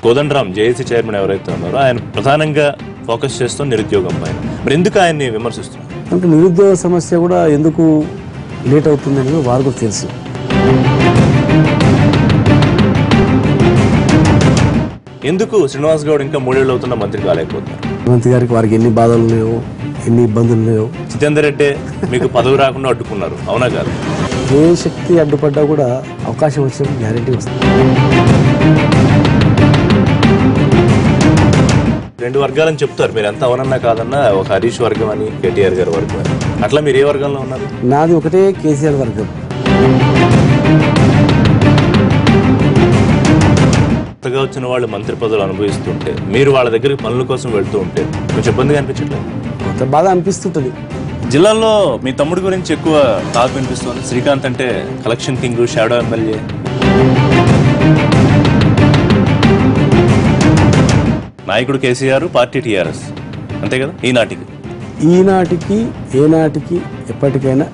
Kodandaram JAC chairman ఎవరైతే ఉన్నారో ఆయన ప్రధానంగా ఫోకస్ చేస్తూ నిరుద్యోగం పైన. మరి ఎందుకు ఆయన్ని విమర్శిస్తున్నారు? అంటే నిరుద్యోగ సమస్య కూడా ఎందుకు లేట్ అవుతుంది అనేది వారికి తెలుసు. ఎందుకు శ్రీనివాస్ గౌడ్ ఇంకా 3 ఏళ్ళు అవుతున్న మంత్రి కాలేకపోతున్నారు? మంత్రి గారికి వారికి ఎన్ని బాధలు ఉన్నాయో, ఎన్ని ఇబ్బందులు ఉన్నాయో. జితేందర్ రెడ్డి మీకు పదవి రాకుండా అడ్డుకున్నారు, అవునా కాదు? ఏ శక్తి అడ్డుపడ్డా కూడా అవకాశం వచ్చినప్పుడు గ్యారెంటీ వస్తుంది. 2 వర్గాలని చెప్తారు, మీరు ఎంత అవునన్నా కాదన్నా. ఒక హరీష్ వర్గం అని, కేటీఆర్ గారి వర్గం అని. అట్లా మీరు ఏ వర్గంలో ఉన్నారు? నాది ఒకటే కేసీఆర్ వర్గం. కొత్తగా వచ్చిన వాళ్ళు మంత్రి పదవులు అనుభవిస్తుంటే మీరు వాళ్ళ దగ్గరికి పనుల కోసం వెళ్తూ ఉంటే కొంచెం ఇబ్బందిగా అనిపించట్లేదు? కొంత బాధ అనిపిస్తుంటుంది. జిల్లాలో మీ తమ్ముడి గురించి ఎక్కువ టాక్ వినిపిస్తుంది. శ్రీకాంత్ అంటే కలెక్షన్ కింగ్, షాడో ఎమ్మెల్యే. నాయకుడు కేసీఆర్, పార్టీ టీఆర్ఎస్, అంతే కదా? ఈనాటికి ఏనాటికి ఎప్పటికైనా